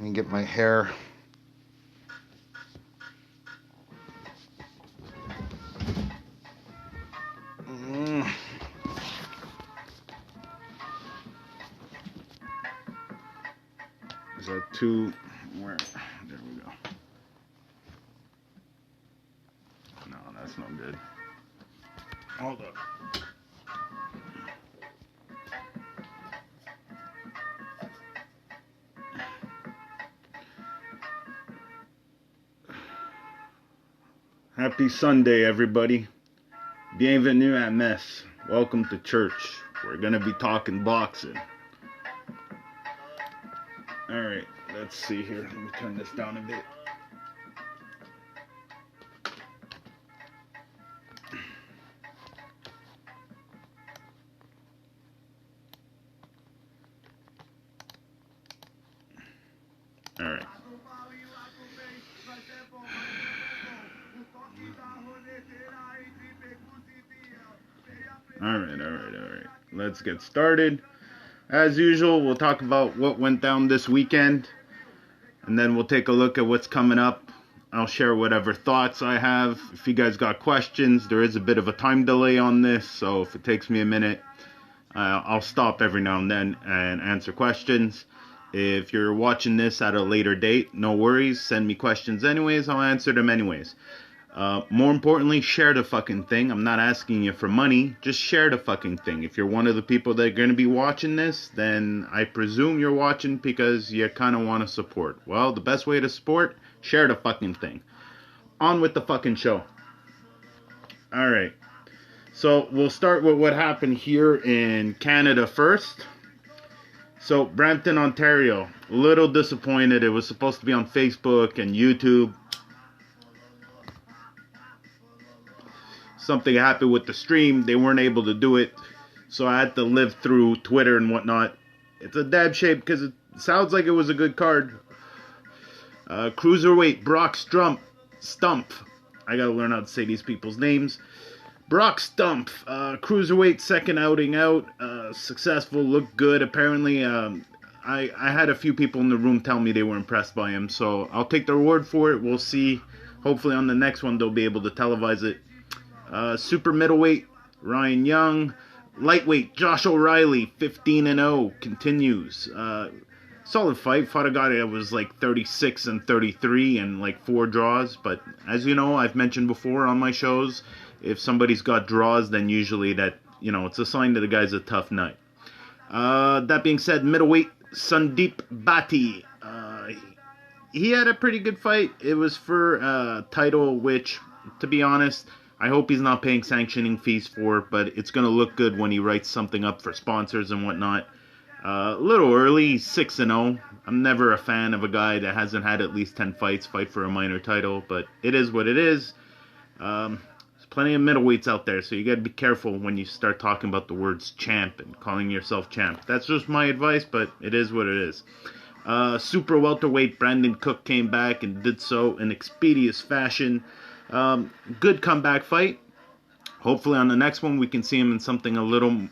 me get my hair. Is that too? Where? There we go. No, that's not good. Hold up. Happy Sunday, everybody. Bienvenue à messe. Welcome to church. We're gonna be talking boxing. Alright, let's see here. Let me turn this down a bit. Alright. Alright. Let's get started. As usual, we'll talk about what went down this weekend, and then we'll take a look at what's coming up. I'll share whatever thoughts I have. If you guys got questions, there is a bit of a time delay on this, so if it takes me a minute, I'll stop every now and then and answer questions. If you're watching this at a later date, no worries. Send me questions anyways. I'll answer them anyways. More importantly, share the fucking thing. I'm not asking you for money. Just share the fucking thing. If you're one of the people that are going to be watching this, then I presume you're watching because you kind of want to support. Well, the best way to support, share the fucking thing. On with the fucking show. Alright. So, we'll start with what happened here in Canada first. So, Brampton, Ontario. A little disappointed. It was supposed to be on Facebook and YouTube. Something happened with the stream. They weren't able to do it. So I had to live through Twitter and whatnot. It's a dab shame because it sounds like it was a good card. Cruiserweight Brock Stump. I gotta learn how to say these people's names. Brock Stump. Cruiserweight second outing out. Successful. Looked good. Apparently, I had a few people in the room tell me they were impressed by him. So I'll take their word for it. We'll see. Hopefully on the next one they'll be able to televise it. Super middleweight, Ryan Young. Lightweight, Josh O'Reilly, 15-0, continues. Solid fight. Fought a guy that was like 36-33 and like 4 draws. But as you know, I've mentioned before on my shows, if somebody's got draws, then usually that, it's a sign that the guy's a tough nut. That being said, middleweight, Sandeep Bhatti. He had a pretty good fight. It was for a title which, to be honest, I hope he's not paying sanctioning fees for, but it's going to look good when he writes something up for sponsors and whatnot. A little early, 6-0. I'm never a fan of a guy that hasn't had at least 10 fights fight for a minor title, but it is what it is. There's plenty of middleweights out there, so you got to be careful when you start talking about the words champ and calling yourself champ. That's just my advice, but it is what it is. Super welterweight Brandon Cook came back and did so in expeditious fashion. Good comeback fight. Hopefully on the next one we can see him in something a little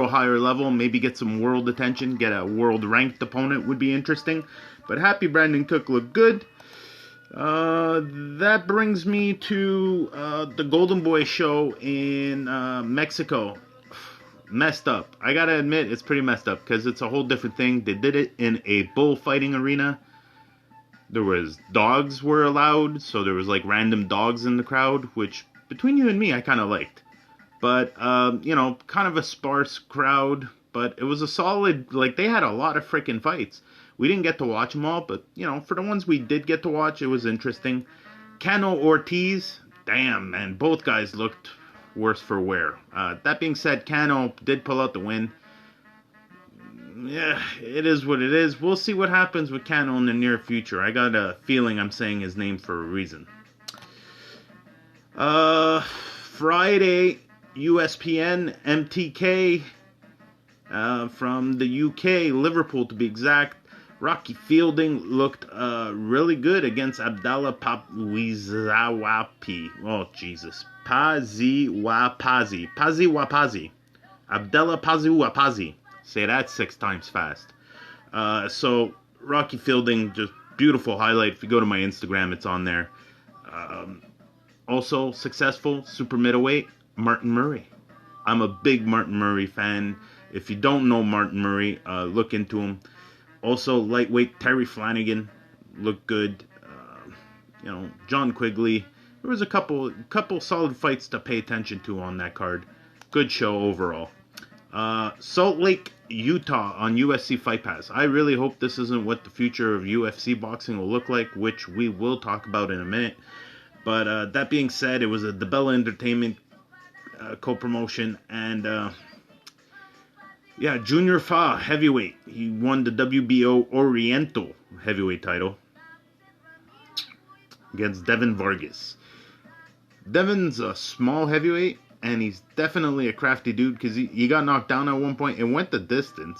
higher level. Maybe get some world attention. Get a world ranked opponent would be interesting. But happy Brandon Cook looked good. That brings me to the Golden Boy show in Mexico. Messed up. I gotta admit it's pretty messed up because it's a whole different thing. They did it in a bullfighting arena. There was dogs were allowed, so there was like random dogs in the crowd, which between you and me I kind of liked. But kind of a sparse crowd, but it was a solid, like they had a lot of freaking fights. We didn't get to watch them all, but for the ones we did get to watch, it was interesting. Cano Ortiz, damn man, both guys looked worse for wear. That being said, Cano did pull out the win. Yeah, it is what it is. We'll see what happens with Cano in the near future. I got a feeling I'm saying his name for a reason. Friday, USPN, MTK, from the UK, Liverpool to be exact. Rocky Fielding looked really good against Abdallah Paziwapazi. Oh, Jesus. Paziwapazi. Abdallah Paziwapazi. Say that 6 times fast. So, Rocky Fielding, just beautiful highlight. If you go to my Instagram, it's on there. Also successful super middleweight, Martin Murray. I'm a big Martin Murray fan. If you don't know Martin Murray, look into him. Also lightweight Terry Flanagan, looked good. John Quigley. There was a couple solid fights to pay attention to on that card. Good show overall. Salt Lake, Utah on UFC Fight Pass. I really hope this isn't what the future of UFC boxing will look like, which we will talk about in a minute. But that being said, it was a DeBella Entertainment co-promotion, and Junior Fa heavyweight. He won the WBO Oriental heavyweight title against Devin Vargas. Devin's a small heavyweight, and he's definitely a crafty dude because he got knocked down at one point and went the distance.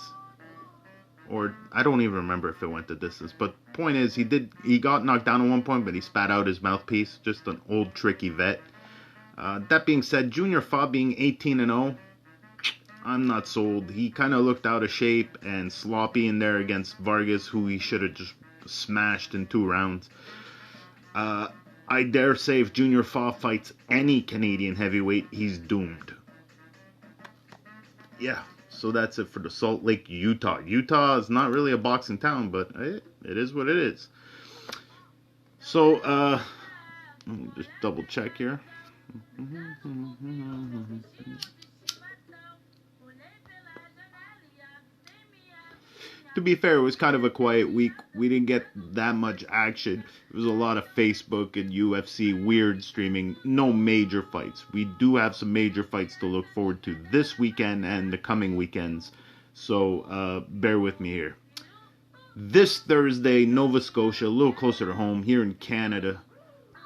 Or I don't even remember if it went the distance. But point is, he got knocked down at one point, but he spat out his mouthpiece. Just an old tricky vet. That being said, Junior Fa being 18-0, I'm not sold. He kind of looked out of shape and sloppy in there against Vargas, who he should have just smashed in 2 rounds. I dare say if Junior Fa fights any Canadian heavyweight, he's doomed. Yeah, so that's it for the Salt Lake, Utah. Utah is not really a boxing town, but it is what it is. So, let me just double check here. To be fair, it was kind of a quiet week. We didn't get that much action. It was a lot of Facebook and UFC weird streaming. No major fights. We do have some major fights to look forward to this weekend and the coming weekends. So bear with me here. This Thursday, Nova Scotia, a little closer to home, here in Canada,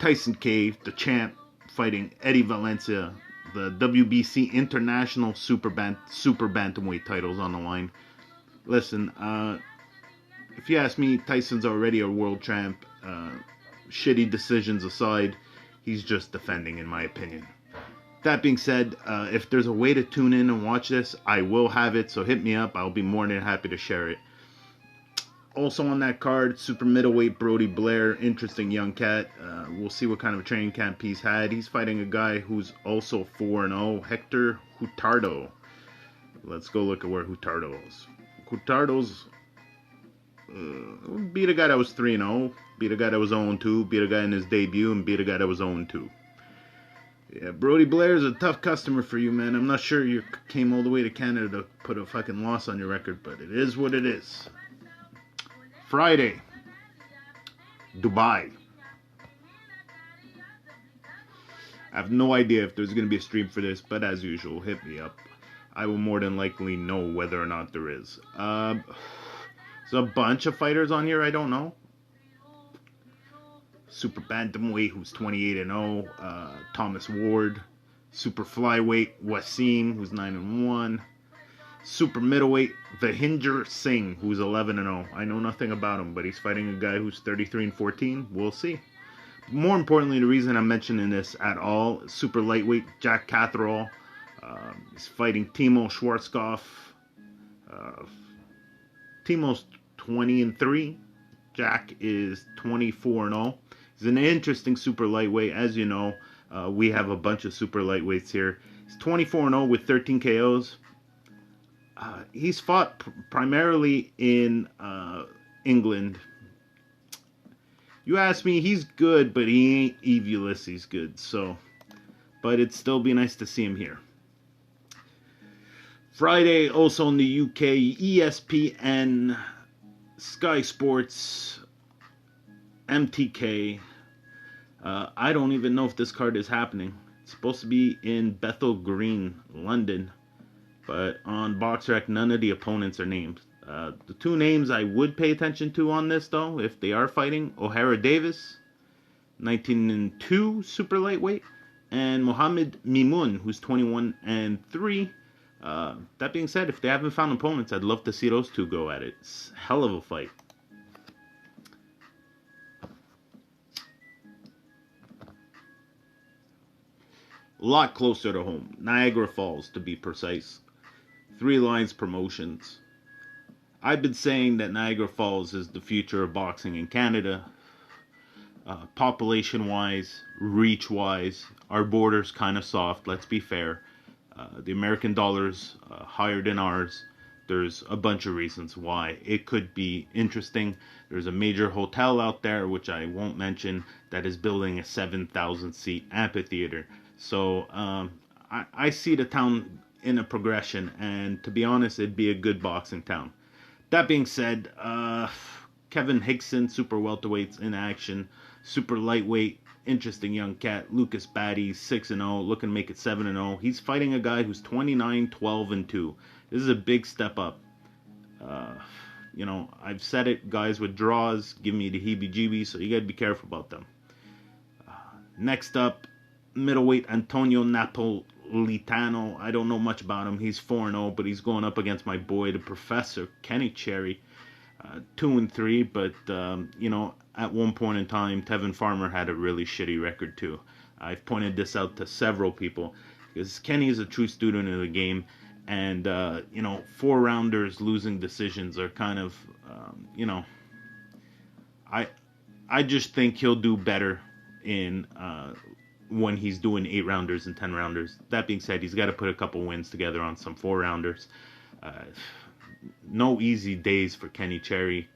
Tyson Cave, the champ, fighting Eddie Valencia. The WBC International Super Bantamweight titles on the line. Listen, if you ask me, Tyson's already a world champ. Shitty decisions aside, he's just defending, in my opinion. That being said, if there's a way to tune in and watch this, I will have it, so hit me up. I'll be more than happy to share it. Also on that card, super middleweight Brody Blair, interesting young cat. We'll see what kind of a training camp he's had. He's fighting a guy who's also 4-0, Hector Hutardo. Let's go look at where Hutardo is. Hutardo's beat a guy that was 3-0, beat a guy that was 0-2, beat a guy in his debut, and beat a guy that was 0-2. Yeah, Brody Blair's a tough customer for you, man. I'm not sure you came all the way to Canada to put a fucking loss on your record, but it is what it is. Friday, Dubai. I have no idea if there's going to be a stream for this, but as usual, hit me up. I will more than likely know whether or not there is. There's a bunch of fighters on here I don't know. Super Bantamweight, who's 28-0. Thomas Ward. Super Flyweight, Wasim, who's 9-1. Super Middleweight, Vahinder Singh, who's 11-0. I know nothing about him, but he's fighting a guy who's 33-14. We'll see. More importantly, the reason I'm mentioning this at all, Super Lightweight, Jack Catherall. He's fighting Timo Schwarzkopf. Timo's 20-3. Jack is 24-0. He's an interesting super lightweight. As you know, we have a bunch of super lightweights here. He's 24-0 with 13 KOs. He's fought primarily in England. You ask me, he's good, but he ain't Eve Ulysses good. So, but it'd still be nice to see him here. Friday, also in the UK, ESPN, Sky Sports, MTK. I don't even know if this card is happening. It's supposed to be in Bethnal Green, London. But on BoxRec, none of the opponents are named. The 2 names I would pay attention to on this, though, if they are fighting, O'Hara Davis, 19-2 super lightweight, and Mohammed Mimoun, who's 21-3. That being said, if they haven't found opponents, I'd love to see those 2 go at it. It's a hell of a fight. A lot closer to home. Niagara Falls, to be precise. 3 Lions Promotions. I've been saying that Niagara Falls is the future of boxing in Canada. Population-wise, reach-wise, our border's kind of soft, let's be fair. The American dollar's higher than ours. There's a bunch of reasons why it could be interesting. There's a major hotel out there, which I won't mention, that is building a 7,000 seat amphitheater. So I see the town in a progression, and to be honest, it'd be a good boxing town. That being said, Kevin Hickson, super welterweights in action. Super lightweight, interesting young cat. Lucas Batty, 6-0, looking to make it 7-0. He's fighting a guy who's 29, 12-2. This is a big step up. I've said it, guys with draws give me the heebie-jeebies, so you gotta be careful about them. Next up, middleweight Antonio Napolitano. I don't know much about him. He's 4-0, but he's going up against my boy, the Professor, Kenny Cherry. 2-3, but at one point in time, Tevin Farmer had a really shitty record too. I've pointed this out to several people because Kenny is a true student of the game, and 4-rounders losing decisions are kind of, I just think he'll do better in when he's doing 8-rounders and 10-rounders. That being said, he's got to put a couple wins together on some 4-rounders. No easy days for Kenny Cherry.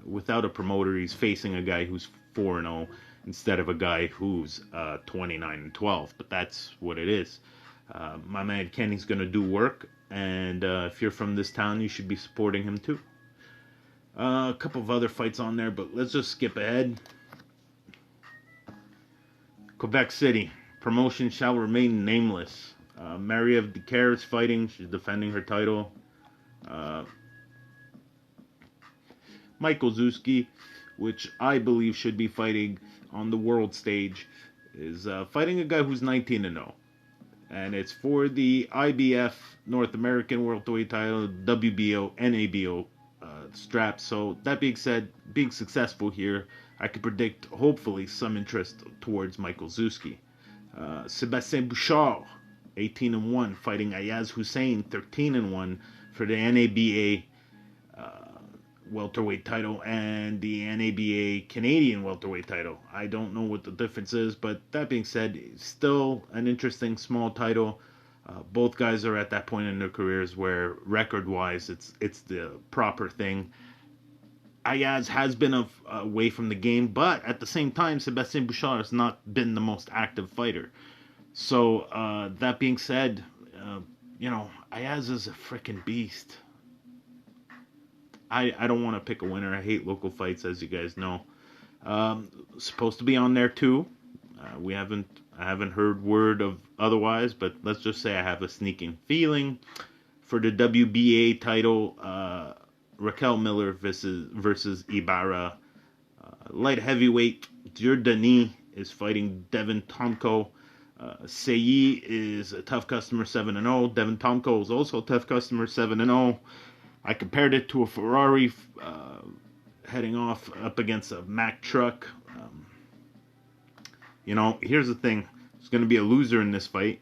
Without a promoter, he's facing a guy who's 4-0 instead of a guy who's 29-12. But that's what it is. My man Kenny's going to do work, and if you're from this town, you should be supporting him too. A couple of other fights on there, but let's just skip ahead. Quebec City. Promotion shall remain nameless. Marie-Eve Dicaire is fighting. She's defending her title. Michael Zuzki, which I believe should be fighting on the world stage, is fighting a guy who's 19-0. And it's for the IBF North American welterweight title, WBO, NABO straps. So that being said, being successful here, I could predict hopefully some interest towards Michael Zuzki. Sebastien Bouchard, 18-1, fighting Ayaz Hussein, 13-1 for the NABA welterweight title and the NABA Canadian welterweight title. I don't know what the difference is, but that being said, still an interesting small title. Both guys are at that point in their careers where record-wise it's the proper thing. Ayaz has been away from the game, but at the same time, Sebastien Bouchard has not been the most active fighter. So that being said, Ayaz is a freaking beast. I don't want to pick a winner. I hate local fights, as you guys know. Supposed to be on there too. I haven't heard word of otherwise, but let's just say I have a sneaking feeling for the WBA title. Raquel Miller versus Ibarra. Light heavyweight Dieudonné is fighting Devin Tomko. Seyi is a tough customer, 7-0. Devin Tomko is also a tough customer, 7-0. I compared it to a Ferrari heading off up against a Mack truck. Here's the thing. There's going to be a loser in this fight,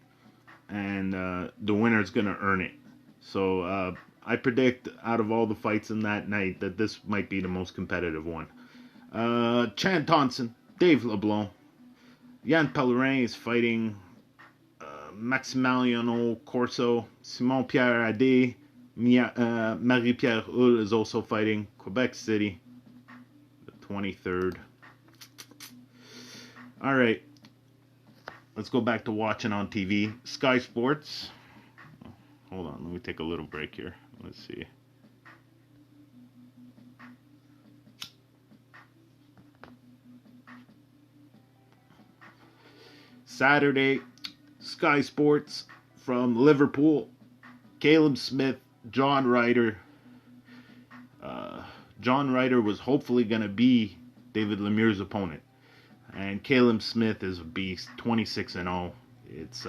and the winner is going to earn it. So I predict out of all the fights in that night that this might be the most competitive one. Chan Thompson, Dave LeBlanc. Yann Pellerin is fighting Maximiliano Corso. Simon-Pierre Adé. Marie-Pierre Hull is also fighting. Quebec City, the 23rd. All right. Let's go back to watching on TV. Sky Sports. Hold on. Let me take a little break here. Let's see. Saturday, Sky Sports from Liverpool. Caleb Smith, John Ryder. John Ryder was hopefully going to be David Lemieux's opponent. And Caleb Smith is a beast, 26-0. It's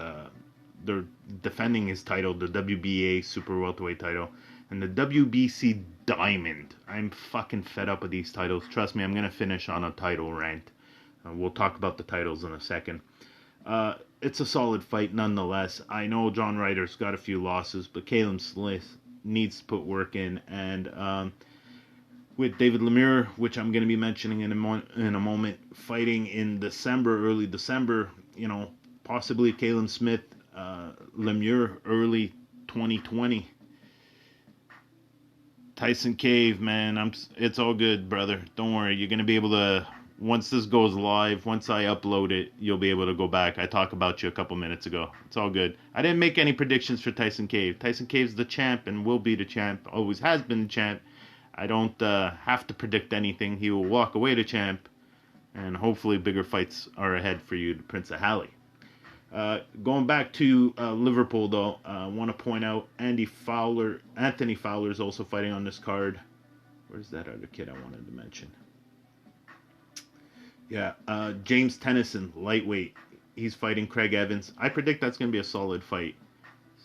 they're defending his title, the WBA Super Welterweight title, and the WBC Diamond. I'm fucking fed up with these titles. Trust me, I'm going to finish on a title rant. We'll talk about the titles in a second. It's a solid fight nonetheless. I know John Ryder's got a few losses, but Caleb Smith needs to put work in. And with David Lemieux, which I'm going to be mentioning in a moment, fighting in December, early December, possibly Caleb Smith, Lemieux, early 2020. Tyson Cave, man, it's all good, brother. Don't worry. You're going to be able to, once this goes live, once I upload it, you'll be able to go back. I talked about you a couple minutes ago. It's all good. I didn't make any predictions for Tyson Cave. Tyson Cave's the champ and will be the champ. Always has been the champ. I don't have to predict anything. He will walk away the champ. And hopefully bigger fights are ahead for you, Prince of Halley. Going back to Liverpool, though, I want to point out Anthony Fowler is also fighting on this card. Where's that other kid I wanted to mention? Yeah, James Tennyson, lightweight. He's fighting Craig Evans. I predict that's going to be a solid fight.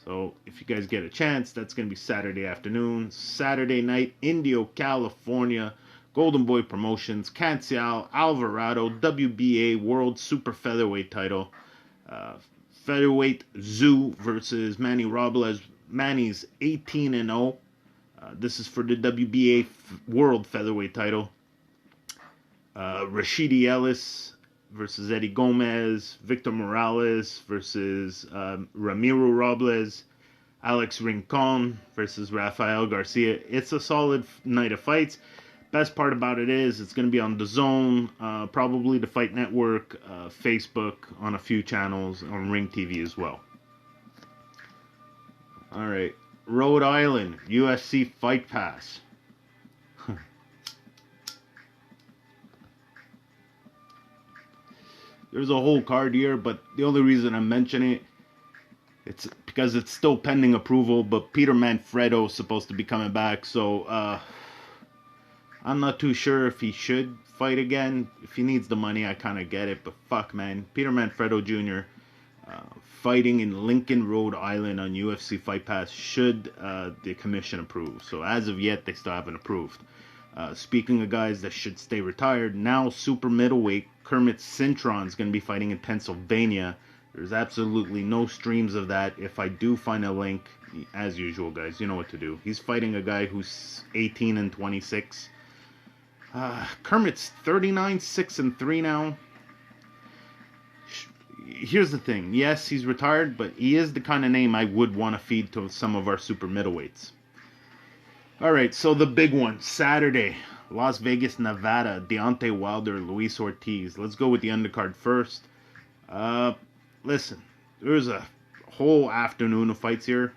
So if you guys get a chance, that's going to be Saturday afternoon. Saturday night, Indio, California. Golden Boy Promotions, Cancial, Alvarado, WBA World Super Featherweight title. Featherweight Zoo versus Manny Robles. Manny's 18-0. This is for the WBA World Featherweight title. Rashidi Ellis versus Eddie Gomez. Victor Morales versus Ramiro Robles. Alex Rincon versus Rafael Garcia. It's a solid night of fights. Best part about it is it's going to be on DAZN, probably the Fight Network, Facebook, on a few channels, on Ring TV as well. All right, Rhode Island, UFC Fight Pass. There's a whole card here, but the only reason I'm mentioning it, it's because it's still pending approval, but Peter Manfredo is supposed to be coming back, so I'm not too sure if he should fight again. If he needs the money, I kind of get it. But fuck, man. Peter Manfredo Jr. Fighting in Lincoln, Rhode Island on UFC Fight Pass should the commission approve. So as of yet, they still haven't approved. Speaking of guys that should stay retired, now super middleweight Kermit Cintron is going to be fighting in Pennsylvania. There's absolutely no streams of that. If I do find a link, as usual, guys, you know what to do. He's fighting a guy who's 18-26. Kermit's 39, 6-3 now. Here's the thing. Yes, he's retired, but he is the kind of name I would want to feed to some of our super middleweights. All right, so the big one, Saturday, Las Vegas, Nevada, Deontay Wilder, Luis Ortiz. Let's go with the undercard first. Listen, there's a whole afternoon of fights here.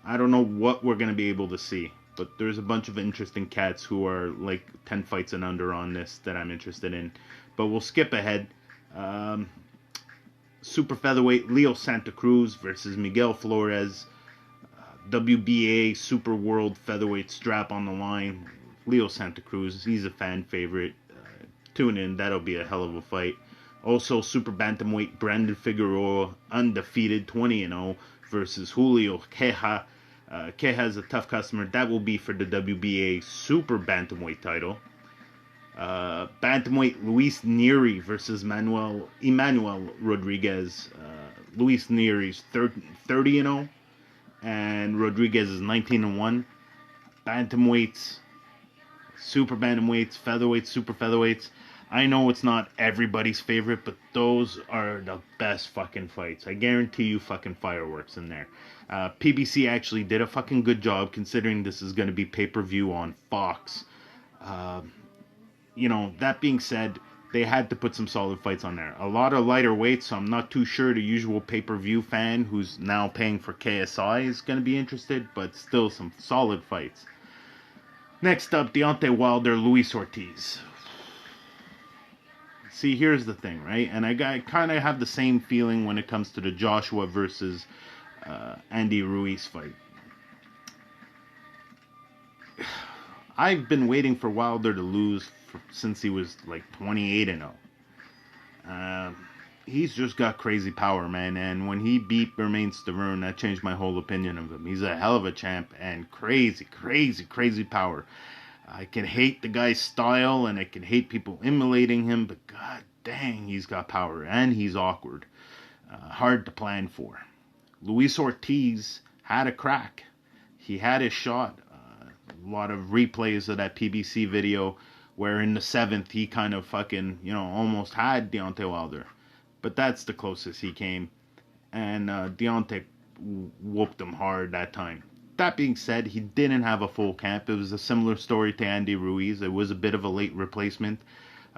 I don't know what we're going to be able to see. But there's a bunch of interesting cats who are like 10 fights and under on this that I'm interested in. But we'll skip ahead. Super featherweight Leo Santa Cruz versus Miguel Flores. WBA Super World Featherweight strap on the line. Leo Santa Cruz, he's a fan favorite. Tune in, that'll be a hell of a fight. Also, Super Bantamweight Brandon Figueroa, undefeated, 20-0, versus Julio Queja. Queja's a tough customer. That will be for the WBA Super Bantamweight title. Bantamweight Luis Nery versus Emmanuel Rodriguez. Luis Nery's 30-0, and Rodriguez is 19-1. Bantamweights, super bantamweights, featherweights, super featherweights. I know it's not everybody's favorite, but those are the best fucking fights. I guarantee you fucking fireworks in there. PBC actually did a fucking good job considering this is going to be pay-per-view on Fox. That being said, they had to put some solid fights on there. A lot of lighter weights, so I'm not too sure the usual pay-per-view fan who's now paying for KSI is going to be interested, but still some solid fights. Next up, Deontay Wilder, Luis Ortiz. See, here's the thing, right? And I kind of have the same feeling when it comes to the Joshua versus Andy Ruiz fight. I've been waiting for Wilder to lose since he was like 28-0. He's just got crazy power, man. And when he beat Bermain Stavern, that changed my whole opinion of him. He's a hell of a champ and crazy, crazy, crazy power. I can hate the guy's style and I can hate people emulating him, but god dang, he's got power and he's awkward. Hard to plan for. Luis Ortiz had a crack. he had his shot. A lot of replays of that PBC video where in the 7th he kind of fucking, almost had Deontay Wilder. But that's the closest he came. And Deontay whooped him hard that time. That being said, he didn't have a full camp. It was a similar story to Andy Ruiz. It was a bit of a late replacement.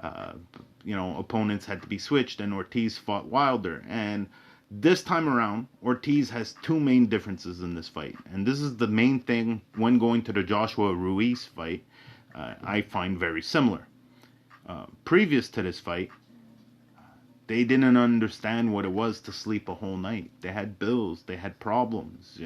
Opponents had to be switched, and Ortiz fought Wilder. And this time around, Ortiz has two main differences in this fight. And this is the main thing when going to the Joshua Ruiz fight, I find very similar. Previous to this fight, they didn't understand what it was to sleep a whole night. They had bills, they had problems,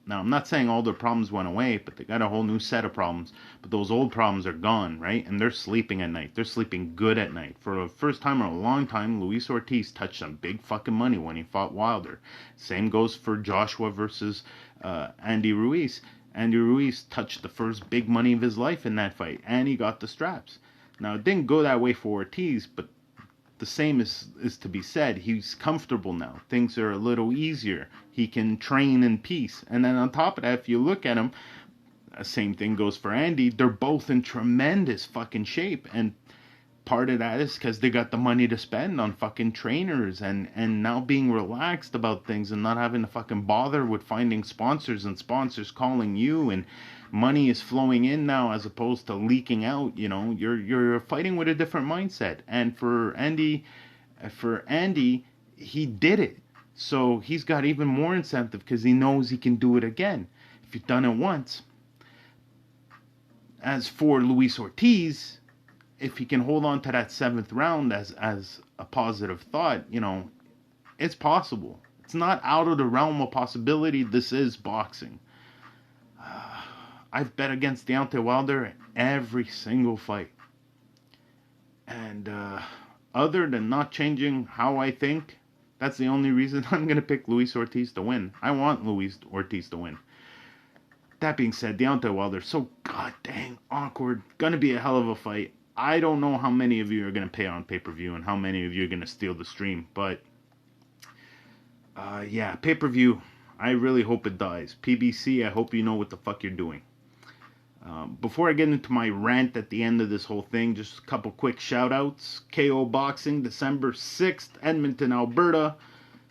Now, I'm not saying all their problems went away, but they got a whole new set of problems. But those old problems are gone, right? And they're sleeping at night. They're sleeping good at night. For the first time in a long time, Luis Ortiz touched some big fucking money when he fought Wilder. Same goes for Joshua versus Andy Ruiz. Andy Ruiz touched the first big money of his life in that fight, and he got the straps. Now, it didn't go that way for Ortiz, but the same is to be said. He's comfortable now. Things are a little easier. He can train in peace. And then on top of that, if you look at him, the same thing goes for Andy. They're both in tremendous fucking shape. And part of that is because they got the money to spend on fucking trainers and now being relaxed about things and not having to fucking bother with finding sponsors and sponsors calling you, and money is flowing in now as opposed to leaking out. You're fighting with a different mindset. And for Andy, he did it. So he's got even more incentive because he knows he can do it again. If you've done it once. As for Luis Ortiz, if he can hold on to that 7th round as a positive thought, it's possible. It's not out of the realm of possibility. This is boxing. I've bet against Deontay Wilder every single fight. And other than not changing how I think, that's the only reason I'm going to pick Luis Ortiz to win. I want Luis Ortiz to win. That being said, Deontay Wilder, so goddamn awkward. Going to be a hell of a fight. I don't know how many of you are going to pay on pay-per-view and how many of you are going to steal the stream. But, pay-per-view, I really hope it dies. PBC, I hope you know what the fuck you're doing. Before I get into my rant at the end of this whole thing, just a couple quick shout-outs. KO Boxing, December 6th, Edmonton, Alberta.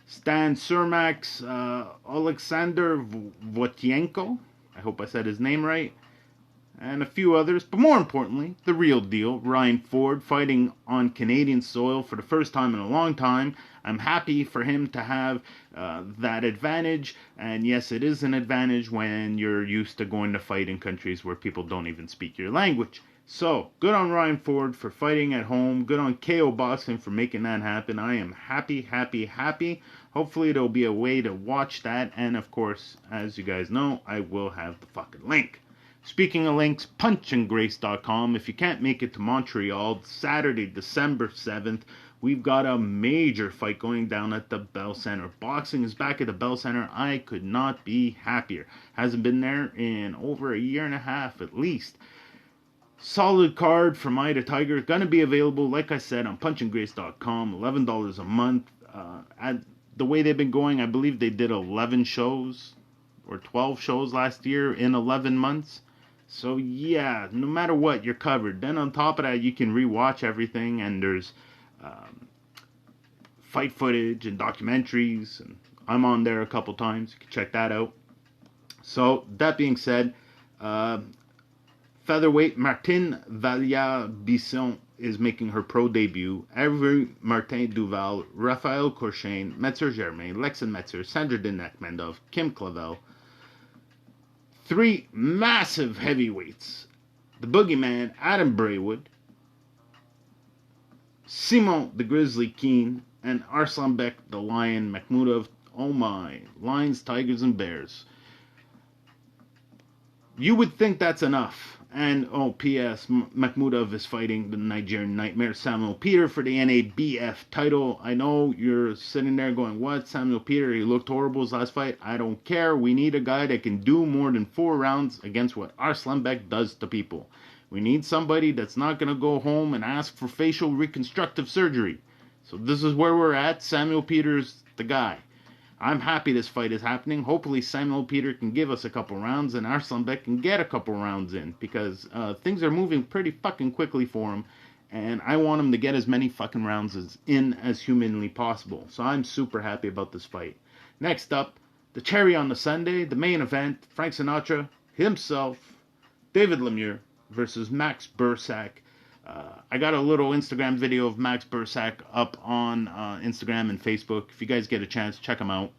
Stan Cermax, Alexander Votienko, I hope I said his name right, and a few others. But more importantly, the real deal, Ryan Ford, fighting on Canadian soil for the first time in a long time. I'm happy for him to have that advantage. And yes, it is an advantage when you're used to going to fight in countries where people don't even speak your language. So, good on Ryan Ford for fighting at home. Good on KO Boxing for making that happen. I am happy, happy, happy. Hopefully there'll be a way to watch that. And of course, as you guys know, I will have the fucking link. Speaking of links, punchandgrace.com. If you can't make it to Montreal, Saturday, December 7th, we've got a major fight going down at the Bell Center. Boxing is back at the Bell Center. I could not be happier. Hasn't been there in over a year and a half at least. Solid card from Eye to Tiger. Gonna be available, like I said, on punchandgrace.com. $11 a month. The way they've been going, I believe they did 11 shows or 12 shows last year in 11 months. So yeah, no matter what, you're covered. Then on top of that, you can rewatch everything, and there's fight footage and documentaries, and I'm on there a couple times. You can check that out. So that being said, featherweight Martine Valia-Bisson is making her pro debut. Avery Martin Duval, Raphael Courchain, Metzer Germain, Lexan Metzer, Sandra Dinak-Mendov, Kim Clavel. 3 massive heavyweights. The Boogeyman, Adam Braywood, Simon the Grizzly Keane, and Arslanbek the Lion Makhmudov. Oh my, Lions, Tigers, and Bears. You would think that's enough. And, P.S., Makhmudov is fighting the Nigerian Nightmare, Samuel Peter, for the NABF title. I know you're sitting there going, what? Samuel Peter, he looked horrible his last fight. I don't care. We need a guy that can do more than 4 rounds against what Arslanbek does to people. We need somebody that's not going to go home and ask for facial reconstructive surgery. So this is where we're at. Samuel Peter's the guy. I'm happy this fight is happening. Hopefully Samuel Peter can give us a couple rounds and Arslanbek can get a couple rounds in, because things are moving pretty fucking quickly for him, and I want him to get as many fucking rounds as humanly possible. So I'm super happy about this fight. Next up, the cherry on the Sunday, the main event, Frank Sinatra himself, David Lemieux versus Max Bursak. I got a little Instagram video of Max Bursak up on Instagram and Facebook. If you guys get a chance, check him out.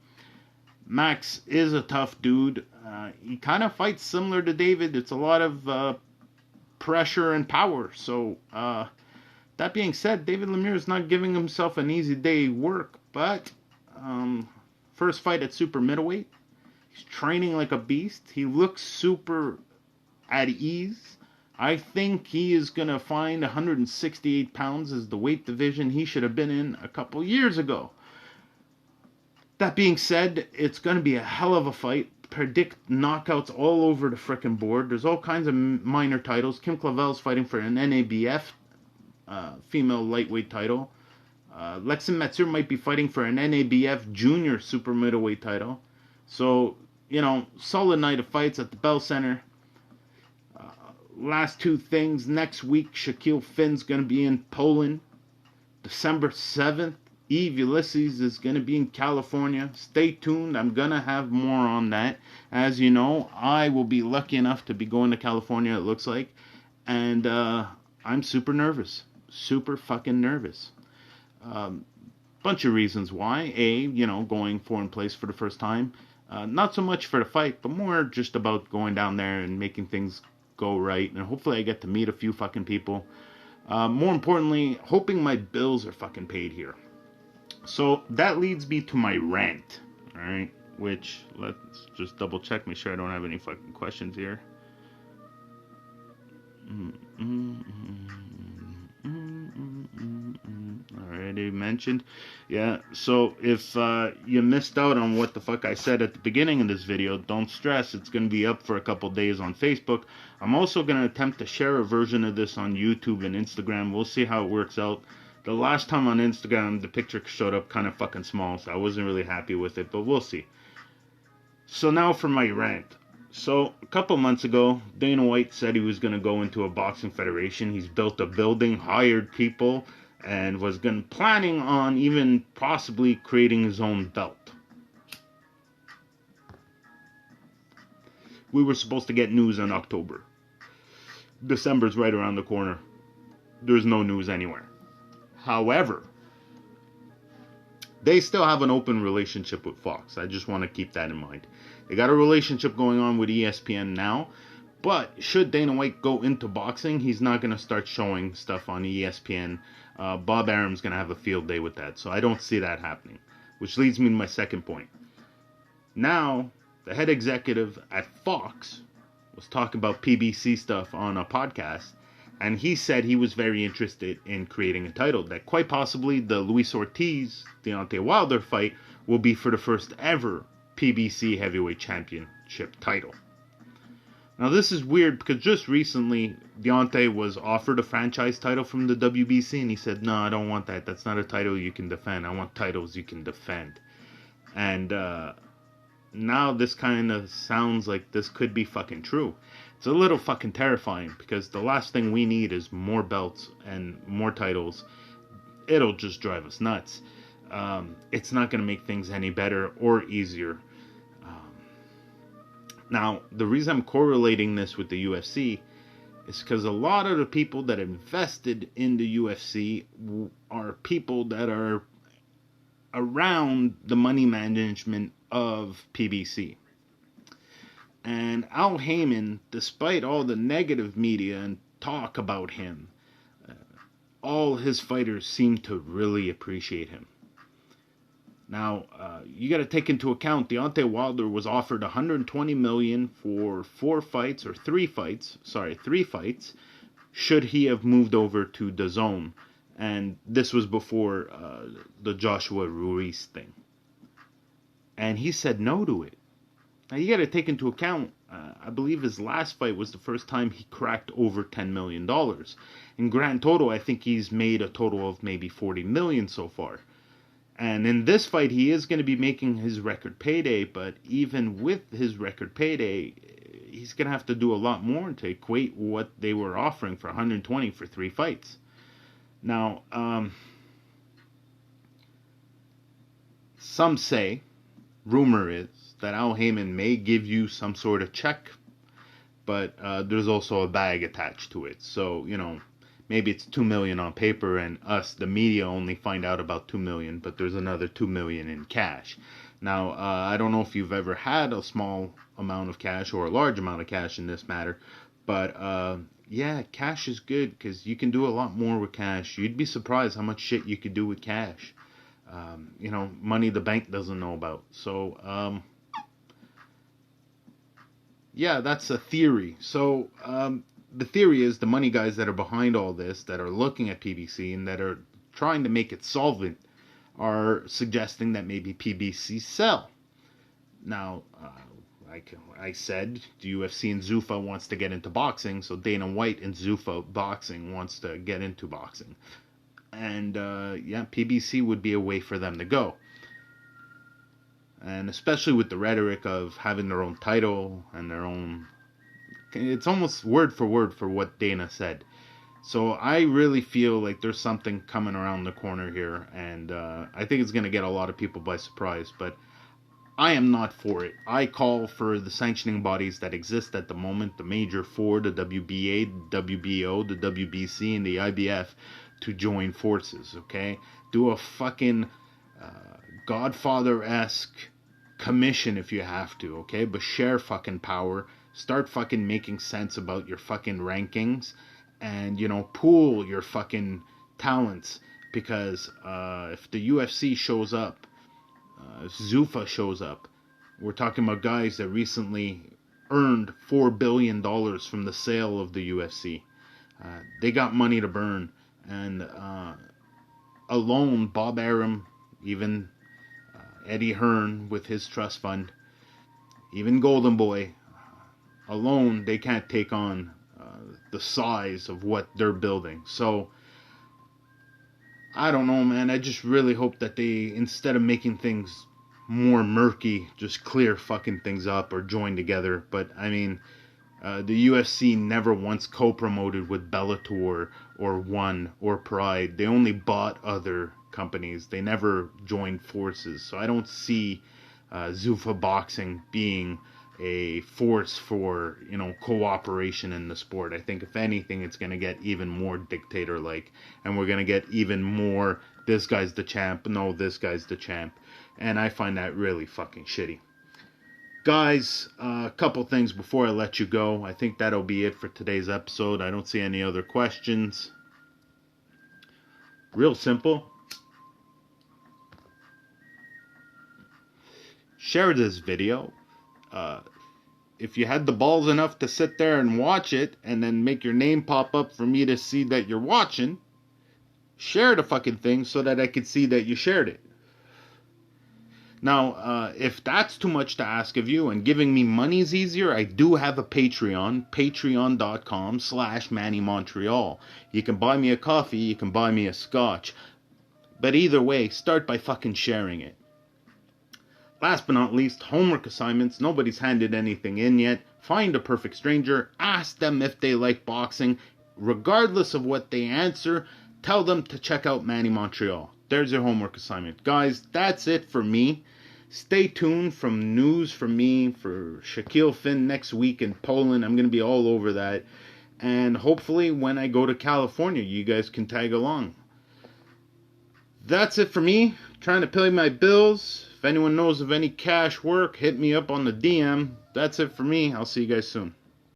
Max is a tough dude. He kind of fights similar to David. It's a lot of pressure and power. So, that being said, David Lemieux is not giving himself an easy day work. But, first fight at super middleweight. He's training like a beast. He looks super at ease. I think he is going to find 168 pounds as the weight division he should have been in a couple years ago. That being said, it's going to be a hell of a fight. Predict knockouts all over the frickin' board. There's all kinds of minor titles. Kim Clavel's fighting for an NABF female lightweight title. Lexin Metzger might be fighting for an NABF junior super middleweight title. So, solid night of fights at the Bell Center. Last two things. Next week, Shaquille Finn's going to be in Poland. December 7th, Eve Ulysses is going to be in California. Stay tuned. I'm going to have more on that. As you know, I will be lucky enough to be going to California, it looks like. And I'm super nervous. Super fucking nervous. Bunch of reasons why. Going foreign place for the first time. Not so much for the fight, but more just about going down there and making things go right, and hopefully I get to meet a few fucking people. More importantly, hoping my bills are fucking paid here. So that leads me to my rant, alright? Which, let's just double check, make sure I don't have any fucking questions here. Already mentioned. Yeah, so if you missed out on what the fuck I said at the beginning of this video, don't stress, it's going to be up for a couple days on Facebook. I'm also going to attempt to share a version of this on YouTube and Instagram. We'll see how it works out. The last time on Instagram, the picture showed up kind of fucking small, so I wasn't really happy with it, but we'll see. So now for my rant. So, a couple months ago, Dana White said he was going to go into a boxing federation. He's built a building, hired people, and was planning on even possibly creating his own belt. We were supposed to get news in October. December's right around the corner. There's no news anywhere. However, they still have an open relationship with Fox. I just want to keep that in mind. They got a relationship going on with ESPN now, but should Dana White go into boxing, he's not going to start showing stuff on ESPN. Bob Arum's going to have a field day with that, so I don't see that happening. Which leads me to my second point. Now, the head executive at Fox was talking about PBC stuff on a podcast, and he said he was very interested in creating a title, that quite possibly the Luis Ortiz, Deontay Wilder fight will be for the first ever PBC heavyweight championship title. Now this is weird because just recently Deontay was offered a franchise title from the WBC and he said, no, I don't want that. That's not a title you can defend. I want titles you can defend. And now this kind of sounds like this could be fucking true. It's a little fucking terrifying because the last thing we need is more belts and more titles. It'll just drive us nuts. It's not going to make things any better or easier. Now, the reason I'm correlating this with the UFC is because a lot of the people that invested in the UFC are people that are around the money management of PBC. And Al Heyman, despite all the negative media and talk about him, all his fighters seem to really appreciate him. Now, you got to take into account Deontay Wilder was offered $120 million for 3 fights, should he have moved over to DAZN. And this was before the Joshua Ruiz thing. And he said no to it. Now, you got to take into account, I believe his last fight was the first time he cracked over $10 million. In grand total, I think he's made a total of maybe $40 million so far. And in this fight, he is going to be making his record payday, but even with his record payday, he's going to have to do a lot more to equate what they were offering for 120 for 3 fights. Now, some say, rumor is, that Al Heyman may give you some sort of check, but there's also a bag attached to it. So, you know, maybe it's $2 million on paper, and us, the media, only find out about $2 million, but there's another $2 million in cash. Now, I don't know if you've ever had a small amount of cash or a large amount of cash in this matter, but yeah, cash is good because you can do a lot more with cash. You'd be surprised how much shit you could do with cash. You know, money the bank doesn't know about. So, yeah, that's a theory. So, the theory is the money guys that are behind all this, that are looking at PBC and that are trying to make it solvent, are suggesting that maybe PBC sell. Now, like I said, the UFC and Zuffa wants to get into boxing, so Dana White and Zuffa Boxing wants to get into boxing. And, yeah, PBC would be a way for them to go. And especially with the rhetoric of having their own title and their own... It's almost word for what Dana said. So I really feel like there's something coming around the corner here, and I think it's going to get a lot of people by surprise, but I am not for it. I call for the sanctioning bodies that exist at the moment, the major four, the WBA, the WBO, the WBC, and the IBF, to join forces, okay? Do a fucking Godfather-esque commission if you have to, okay? But share fucking power. Start fucking making sense about your fucking rankings, and, you know, pool your fucking talents, because if the UFC shows up, if Zuffa shows up, we're talking about guys that recently earned $4 billion from the sale of the UFC. They got money to burn, and alone, Bob Arum, even Eddie Hearn with his trust fund, even Golden Boy, alone, they can't take on the size of what they're building. So, I don't know, man. I just really hope that they, instead of making things more murky, just clear fucking things up or join together. But, I mean, the UFC never once co-promoted with Bellator or One or Pride. They only bought other companies. They never joined forces. So I don't see Zuffa Boxing being a force for, you know, cooperation in the sport. I think if anything, it's going to get even more dictator-like, and we're going to get even more, this guy's the champ, no, this guy's the champ, and I find that really fucking shitty. Guys, a couple things before I let you go. I think that'll be it for today's episode. I don't see any other questions. Real simple. Share this video. If you had the balls enough to sit there and watch it and then make your name pop up for me to see that you're watching, share the fucking thing so that I could see that you shared it. Now, if that's too much to ask of you and giving me money is easier, I do have a Patreon, patreon.com/MannyMontreal. You can buy me a coffee, you can buy me a scotch. But either way, start by fucking sharing it. Last but not least, homework assignments. Nobody's handed anything in yet. Find a perfect stranger. Ask them if they like boxing. Regardless of what they answer, tell them to check out Manny Montreal. There's your homework assignment. Guys, that's it for me. Stay tuned from news from me for Shaquille Finn next week in Poland. I'm going to be all over that. And hopefully when I go to California, you guys can tag along. That's it for me. Trying to pay my bills. If anyone knows of any cash work, hit me up on the DM. That's it for me. I'll see you guys soon.